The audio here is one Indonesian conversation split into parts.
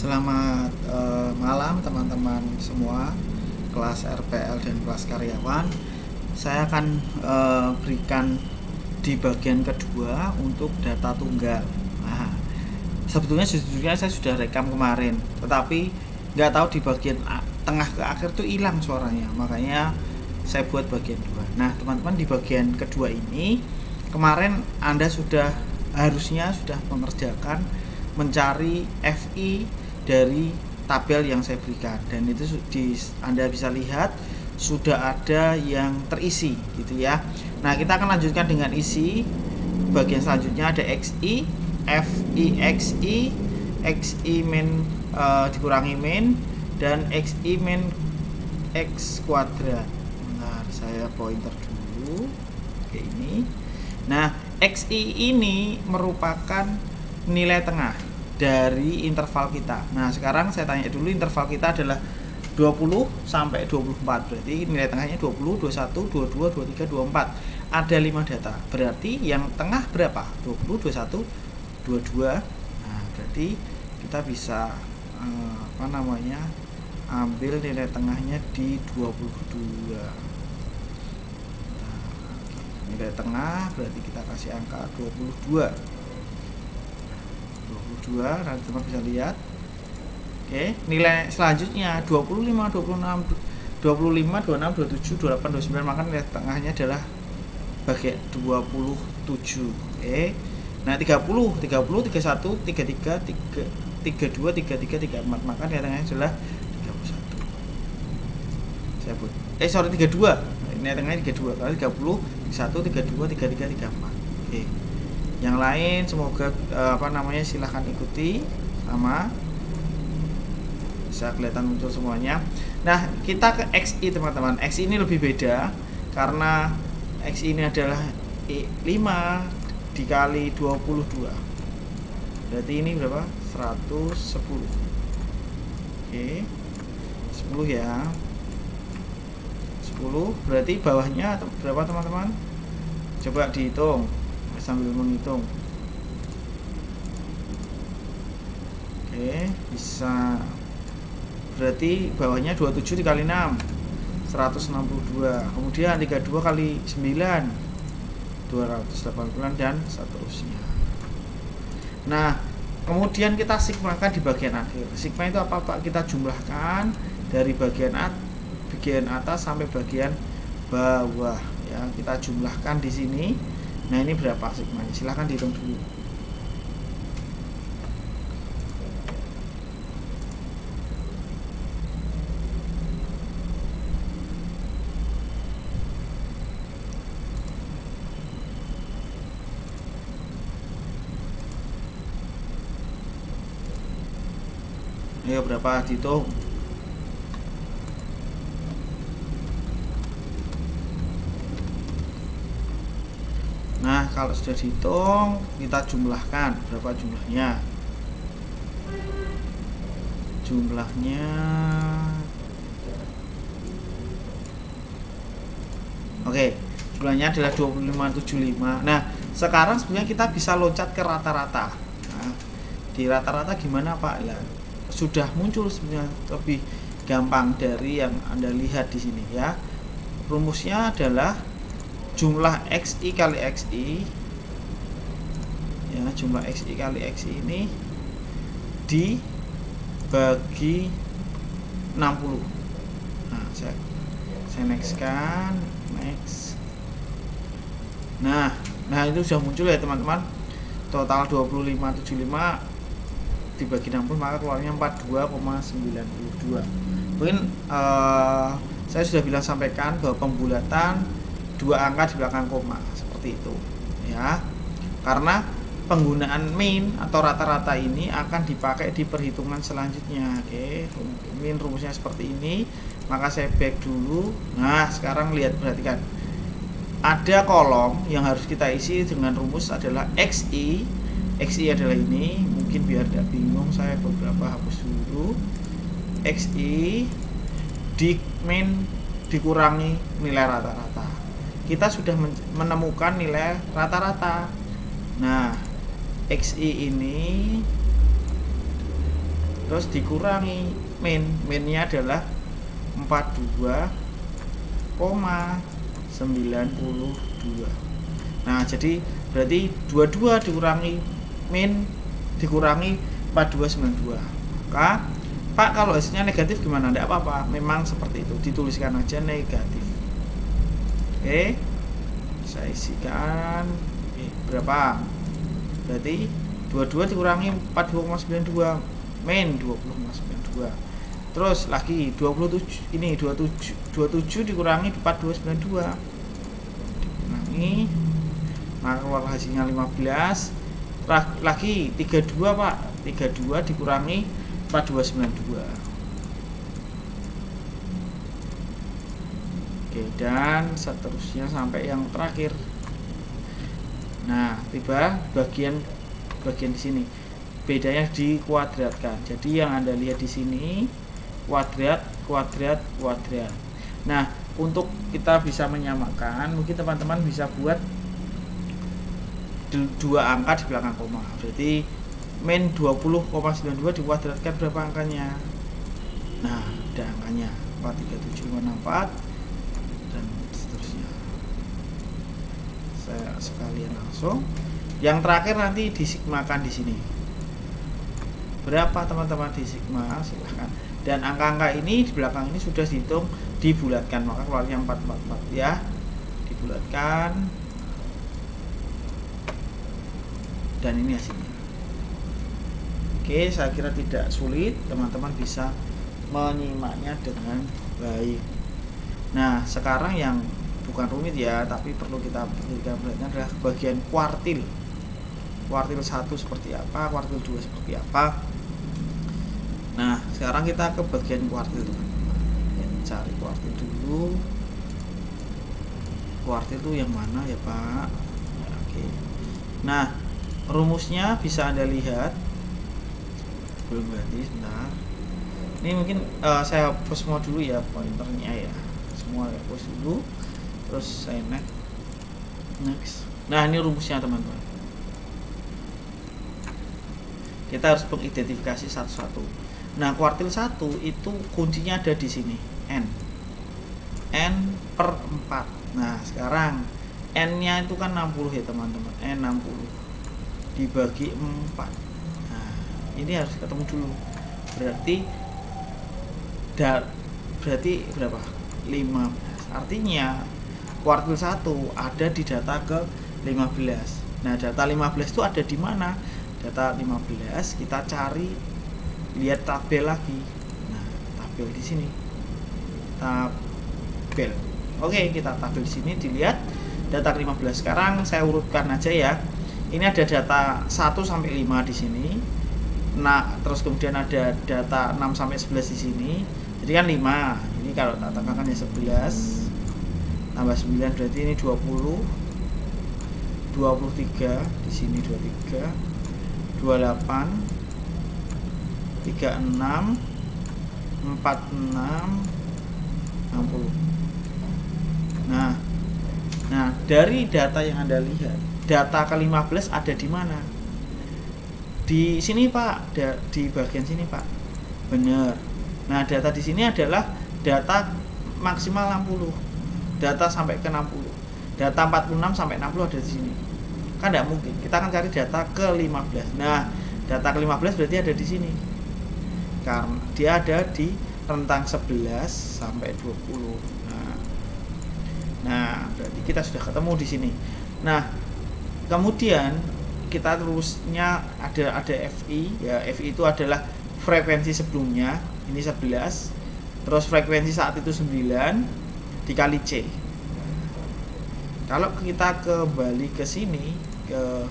Selamat malam teman-teman semua kelas RPL dan kelas karyawan. Saya akan berikan di bagian kedua untuk data tunggal. Nah, sejujurnya saya sudah rekam kemarin, tetapi nggak tahu di bagian tengah ke akhir tuh hilang suaranya, makanya saya buat bagian 2. Nah teman-teman, di bagian kedua ini kemarin Anda harusnya sudah mengerjakan mencari FI dari tabel yang saya berikan, dan itu Anda bisa lihat sudah ada yang terisi gitu ya. Nah kita akan lanjutkan dengan isi bagian selanjutnya. Ada XI, FI XI, XI min dikurangi min, dan XI min X kuadrat. Bentar, saya pointer dulu ke ini. Nah XI ini merupakan nilai tengah dari interval kita. Nah sekarang saya tanya dulu, interval kita adalah 20 sampai 24, berarti nilai tengahnya 20, 21, 22, 23, 24. Ada 5 data, berarti yang tengah berapa? 20, 21, 22. Nah berarti kita bisa ambil nilai tengahnya di 22. Nah, nilai tengah berarti kita kasih angka 22. Nanti teman bisa lihat. Oke, nilai selanjutnya 25, 26, 25, 26, 27, 28, 29, maka nilai tengahnya adalah bagian 27. Oke. Nah, 30, 31, 33, 32, 33, 34, maka nilai tengahnya adalah 31. Saya buat 32. Nilai tengahnya 32. Kalau 30, 31, 32, 33, 34. Oke. Yang lain semoga silahkan ikuti sama, bisa kelihatan muncul semuanya. Nah kita ke XI teman-teman. XI ini lebih beda karena XI ini adalah 5 dikali 22, berarti ini berapa? 110. Oke, 10 ya, 10 berarti bawahnya berapa teman-teman? Coba dihitung sambil menghitung. Oke, bisa, berarti bawahnya 27 dikali 6 162, kemudian 32 kali 9 280, dan seterusnya. Nah kemudian kita sigmakan di bagian akhir. Sigma itu apa Pak? Kita jumlahkan dari bagian atas sampai bagian bawah ya, kita jumlahkan di sini. Nah ini berapa sigmanya? Silahkan dihitung dulu. Ayo berapa? Dihitung. Nah kalau sudah dihitung, kita jumlahkan berapa jumlahnya. Oke, jumlahnya adalah 2575. Nah sekarang sebenarnya kita bisa loncat ke rata-rata. Nah, di rata-rata gimana Pak? Nah, sudah muncul sebenarnya lebih gampang dari yang Anda lihat di sini ya. Rumusnya adalah jumlah XI kali XI ya, jumlah XI kali XI ini dibagi 60. Nah saya nextkan, next. Nah itu sudah muncul ya teman-teman. Total 2575 dibagi 60, maka keluarnya 42,92. Mungkin saya sudah sampaikan bahwa pembulatan 2 angka di belakang koma seperti itu ya, karena penggunaan min atau rata-rata ini akan dipakai di perhitungan selanjutnya. Oke, min rumusnya seperti ini, maka saya back dulu. Nah sekarang lihat, perhatikan, ada kolom yang harus kita isi dengan rumus adalah XI. XI adalah ini, mungkin biar tidak bingung saya beberapa hapus dulu. XI di min dikurangi nilai rata-rata. Kita sudah menemukan nilai rata-rata. Nah XI ini terus dikurangi minnya adalah 42,92. Nah jadi berarti 22 dikurangi min dikurangi 4292. Maka Pak, kalau hasilnya negatif gimana? Tidak apa-apa, memang seperti itu, dituliskan aja negatif. Oke, saya isikan. Berapa? Berarti 22 dikurangi 42,92 min 20,92. Terus lagi 27, ini 27 dikurangi 42,92 dikurangi, maka keluar hasilnya 15. Lagi 32 Pak, 32 dikurangi 42,92. Oke, dan seterusnya sampai yang terakhir. Nah, tiba bagian di sini. Bedanya dikuadratkan. Jadi yang Anda lihat di sini kuadrat. Nah, untuk kita bisa menyamakan, mungkin teman-teman bisa buat dua angka di belakang koma. Berarti min 20,92 dikuadratkan berapa angkanya? Nah, ada angkanya 437,54 dan seterusnya. Saya sekalian langsung. Yang terakhir nanti disigmakan di sini. Berapa teman-teman di sigma? Silahkan. Dan angka-angka ini di belakang ini sudah dihitung, dibulatkan, maka keluarnya 444 ya. Dibulatkan. Dan ini hasilnya. Oke, saya kira tidak sulit, teman-teman bisa menyimaknya dengan baik. Nah, sekarang yang bukan rumit ya, tapi perlu kita perhatikan adalah bagian kuartil. Kuartil 1 seperti apa, kuartil 2 seperti apa. Nah, sekarang kita ke bagian kuartil, teman-teman. Cari kuartil dulu. Kuartil itu yang mana ya, Pak? Ya, oke. Nah, rumusnya bisa Anda lihat. Belum berarti, sebentar. Ini mungkin saya hapus semua dulu ya pointernya ya. Semua hapus dulu. Terus saya next. Nah, ini rumusnya, teman-teman. Kita harus mengidentifikasi satu-satu. Nah, kuartil 1 itu kuncinya ada di sini, N per 4. Nah, sekarang N-nya itu kan 60 ya, teman-teman. N 60 dibagi 4. Nah, ini harus ketemu dulu. Berarti berapa? 15. Artinya kuartil 1 ada di data ke 15. Nah, data 15 itu ada di mana? Data 15 kita cari, lihat tabel lagi. Nah, tabel di sini. Tabel. Oke, kita tabel di sini, dilihat data 15. Sekarang saya urutkan aja ya. Ini ada data 1 sampai 5 di sini. Nah, terus kemudian ada data 6 sampai 11 di sini. Jadi kan 5. Ini kalau tak tambahkan ya 11 tambah 9 berarti ini 20. 23 di sini 23. 28 36 46 60. Nah, dari data yang Anda lihat, data ke-15 ada di mana? Di sini, Pak. Di bagian sini, Pak. Benar. Nah, data di sini adalah data maksimal 60. Data sampai ke 60. Data 46 sampai 60 ada di sini. Kan tidak mungkin. Kita akan cari data ke-15. Nah, data ke-15 berarti ada di sini. Karena dia ada di rentang 11 sampai 20. Nah, berarti kita sudah ketemu di sini. Nah, kemudian kita terusnya ada FI ya. FI itu adalah frekuensi sebelumnya, ini 11. Terus frekuensi saat itu 9 dikali C. Kalau kita kembali ke sini, ke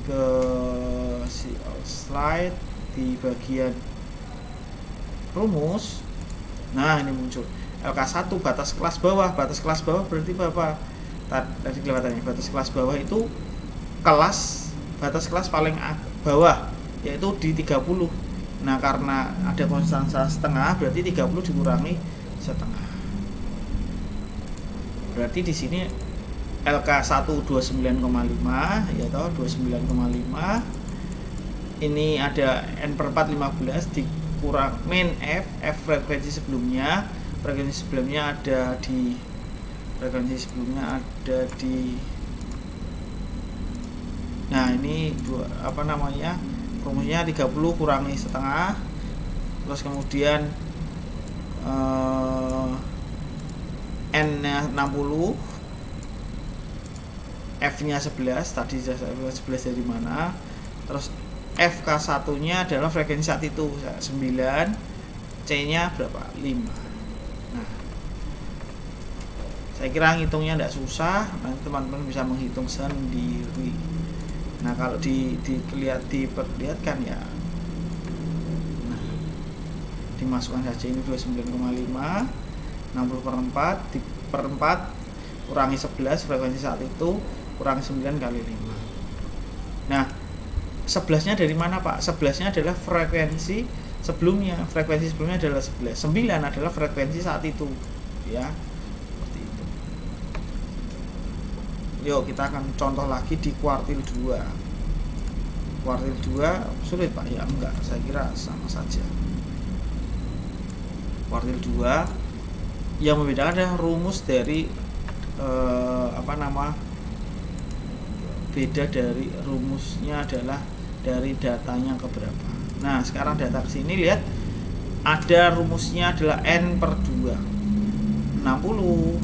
ke slide di bagian rumus. Nah, ini muncul LK1 batas kelas bawah. Batas kelas bawah berarti apa? Tadi kelihatannya batas kelas bawah itu batas kelas paling bawah, yaitu di 30. Nah, karena ada konstanta setengah, berarti 30 dikurangi setengah. Berarti di sini LK1 29,5 ya toh, 29,5 ini ada n per 4 15 dikurang min f frekuensi sebelumnya ada di nah ini rumusnya 30 kurangi setengah, terus kemudian n nya 60, f nya 11, tadi 11 dari mana, terus FK1 nya adalah frekuensi saat itu 9, C nya berapa? 5. Nah, saya kira ngitungnya tidak susah, nanti teman-teman bisa menghitung sendiri. Nah, kalau diperlihatkan ya, nah, dimasukkan saja ini 29,5, 60 per 4 per 4 kurangi 11 frekuensi saat itu kurangi 9 kali 5. Nah, 11 nya dari mana Pak? 11 nya adalah frekuensi sebelumnya adalah 11, 9 adalah frekuensi saat itu ya, seperti itu. Yuk kita akan contoh lagi di kuartil 2. Kuartil 2 sulit Pak? Ya enggak, saya kira sama saja. Kuartil 2 yang membedakan adalah rumus dari beda dari rumusnya adalah dari datanya keberapa. Nah, sekarang data kesini lihat ada rumusnya adalah n per 2, 60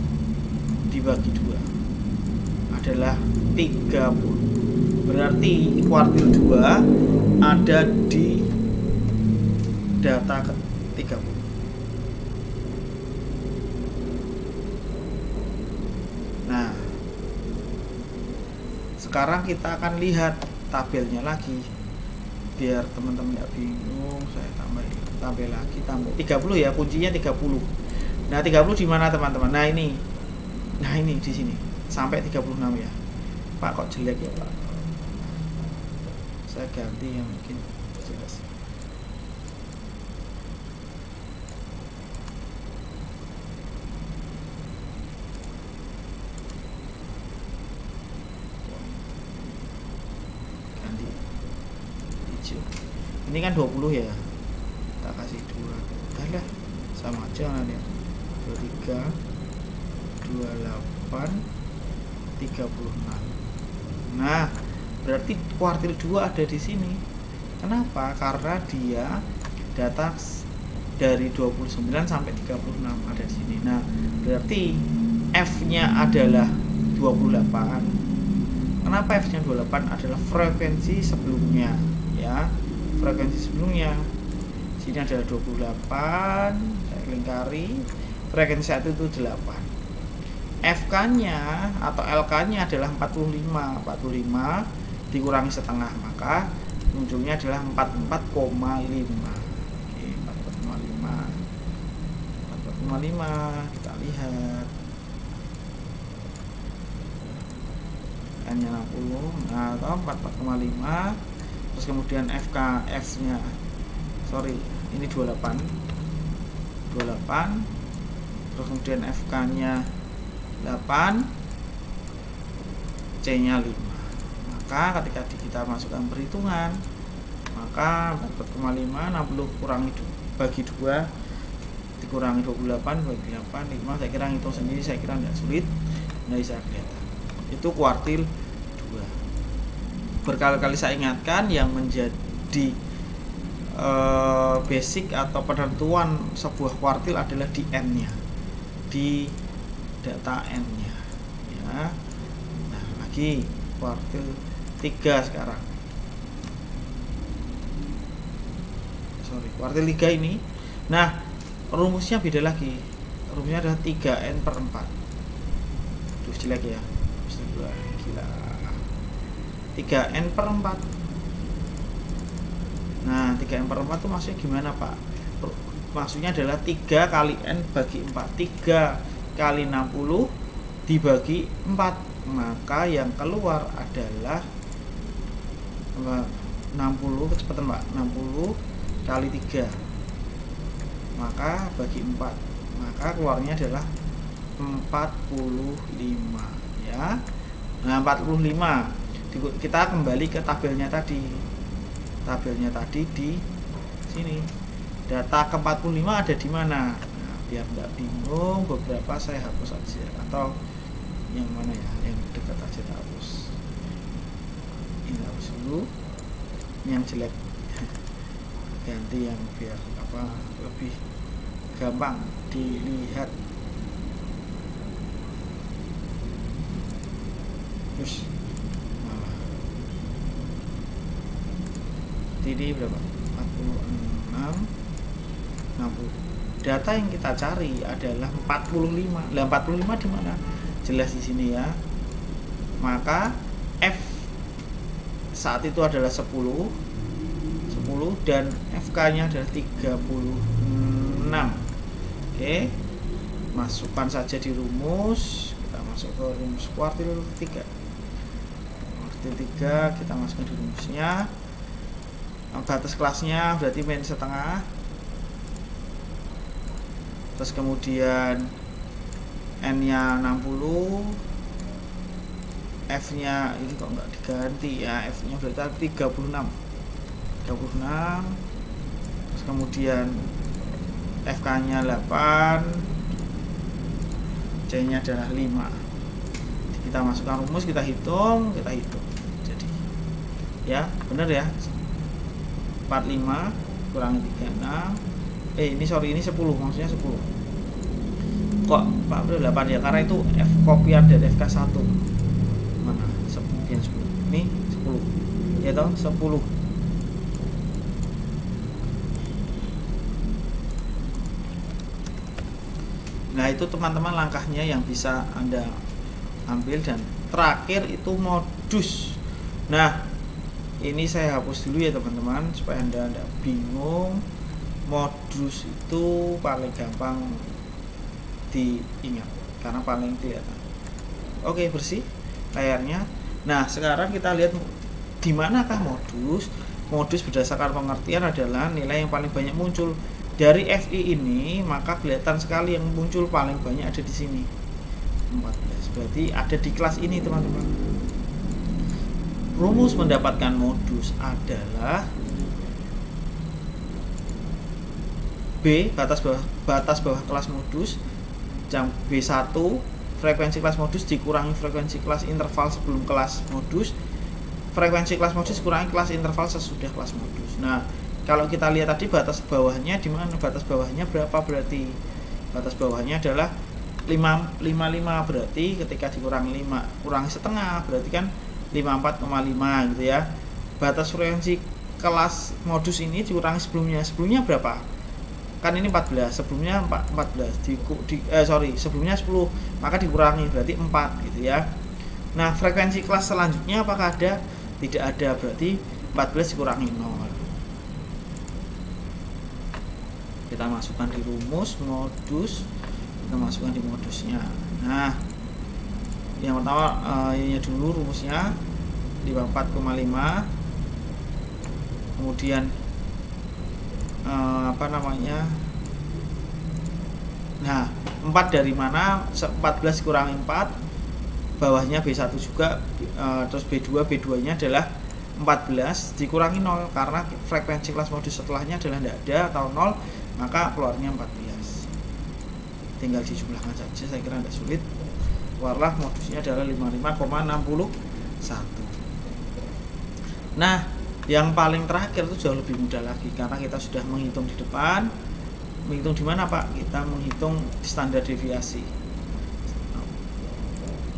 dibagi 2 adalah 30. Berarti kuartil 2 ada di data ke 30. Nah, sekarang kita akan lihat tabelnya lagi biar teman-teman nggak bingung. Saya tambah lagi 30 ya, kuncinya 30. Nah, 30 di mana teman-teman? Nah ini di sini sampai 36 ya. Pak kok jelek ya Pak? Saya ganti yang mungkin jelas. Ini kan 20 ya, tak kasih 2 lah, sama aja kan ya, 23 28 36. Nah, berarti kuartil 2 ada di sini. Kenapa? Karena dia data dari 29 sampai 36 ada di sini. Nah, berarti F-nya adalah 28. Kenapa F-nya 28? Adalah frekuensi sebelumnya ya. Frekuensi sebelumnya sini adalah 28, saya lingkari, frekuensi saat itu 8. FK nya atau LK nya adalah 45 dikurangi setengah, maka ujungnya adalah 44,5. Oke, 44,5 kita lihat N nya 60, nah atau 44,5. Terus kemudian F nya ini 28, terus kemudian FK nya 8, C nya 5. Maka ketika kita masukkan perhitungan, maka 4,5 60 bagi 2 dikurangi 28 bagi 8 5. Saya kira ngitung sendiri, saya kira tidak sulit. Nah, bisa kelihatan itu kuartil 2. Berkali-kali saya ingatkan, yang menjadi basic atau penentuan sebuah kuartil adalah di n-nya, di data n-nya ya. Nah, lagi kuartil 3 sekarang. Kuartil 3 ini. Nah, rumusnya beda lagi. Rumusnya adalah 3n per 4. Duh, jelek ya. Gila. 3n per 4. Nah, 3n per 4 itu maksudnya gimana Pak? Maksudnya adalah 3 kali n bagi 4. 3 kali 60 dibagi 4. Maka yang keluar adalah 60, kecepatan Pak, 60 kali 3, maka bagi 4, maka keluarnya adalah 45 ya. Nah, 45 kita kembali ke tabelnya tadi. tabelnya tadi di sini. Data ke-45 ada di mana? Nah, biar nggak bingung, beberapa saya hapus aja, atau yang mana ya, yang dekat aja tak hapus. Ini hapus dulu, yang jelek ganti yang biar lebih gampang dilihat. Terus ini berapa? 46, 60. Data yang kita cari adalah 45. Lah 45 di mana? Jelas di sini ya. Maka F saat itu adalah 10 dan FK-nya adalah 36. Oke. Masukkan saja di rumus. Kita masuk ke rumus kuartil 3. Kuartil 3 kita masukkan di rumusnya. Batas kelasnya berarti min setengah, terus kemudian N nya 60, F nya ini kok nggak diganti ya, F nya berarti 36, terus kemudian FK nya 8, C nya adalah 5. Kita masukkan rumus, kita hitung, jadi ya benar ya, 45 kurangi 36, ini 10, maksudnya 10. Kok Pak Bro 8 ya, karena itu F kopian dari FK1. Mana? 10. Ini 10. Ya toh, 10. Nah, itu teman-teman langkahnya yang bisa Anda ambil. Dan terakhir itu modus. Nah, ini saya hapus dulu ya teman-teman, supaya Anda tidak bingung. Modus itu paling gampang diingat karena paling kelihatan. Oke, bersih layarnya. Nah, sekarang kita lihat di manakah modus. Modus berdasarkan pengertian adalah nilai yang paling banyak muncul dari FI ini, maka kelihatan sekali yang muncul paling banyak ada di sini, 14. Berarti ada di kelas ini teman-teman. Rumus mendapatkan modus adalah B, batas bawah kelas modus, jam B1, frekuensi kelas modus dikurangi frekuensi kelas interval sebelum kelas modus, frekuensi kelas modus kurangi kelas interval sesudah kelas modus. Nah, kalau kita lihat tadi batas bawahnya di mana? Batas bawahnya berapa berarti? Batas bawahnya adalah 55, berarti ketika dikurangi 5 kurangi setengah berarti kan 54,5 gitu ya. Batas frekuensi kelas modus ini dikurangi sebelumnya berapa? Kan ini 14, sebelumnya 14 sebelumnya 10, maka dikurangi berarti 4 gitu ya. Nah, frekuensi kelas selanjutnya apakah ada? Tidak ada, berarti 14 dikurangi 0. Kita masukkan di rumus modus, kita masukkan di modusnya. Nah, yang pertama ini dulu rumusnya 54,5, kemudian nah 4 dari mana? 14 kurangi 4, bawahnya B1 juga, terus B2 nya adalah 14 dikurangi 0 karena frekuensi kelas modus setelahnya adalah tidak ada atau 0, maka keluarnya 14. Tinggal dijumlahkan saja, saya kira tidak sulit. Keluarlah modusnya adalah 55,61. Nah, yang paling terakhir itu jauh lebih mudah lagi karena kita sudah menghitung di depan. Menghitung di mana Pak? Kita menghitung standar deviasi.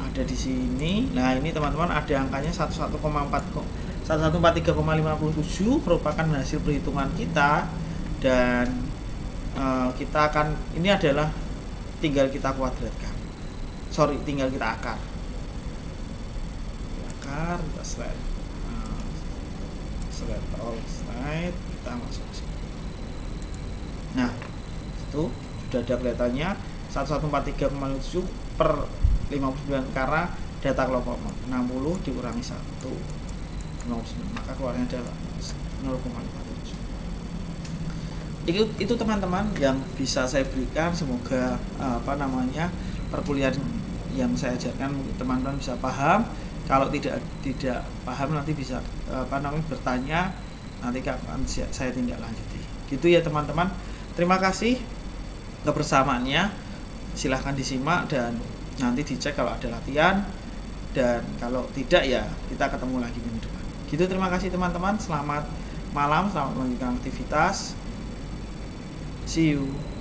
Ada di sini. Nah, ini teman-teman ada angkanya 143,57 merupakan hasil perhitungan kita, dan kita akan, ini adalah tinggal kita kuadratkan. Tinggal kita akar. Kita slide. All slide, kita masuk ke sini. Nah, itu sudah ada kelihatannya 1143,7 per 59 karena data kelompok 60 dikurangi 1 59, maka keluarnya adalah 0,57. Itu teman-teman yang bisa saya berikan. Semoga perkuliahan yang saya ajarkan teman-teman bisa paham. Kalau tidak paham nanti bisa bertanya nanti akan saya tindak lanjuti. Gitu ya teman-teman. Terima kasih kebersamaannya. Silahkan disimak dan nanti dicek kalau ada latihan, dan kalau tidak ya kita ketemu lagi minggu depan. Gitu, terima kasih teman-teman. Selamat malam, selamat melanjutkan aktivitas. See you.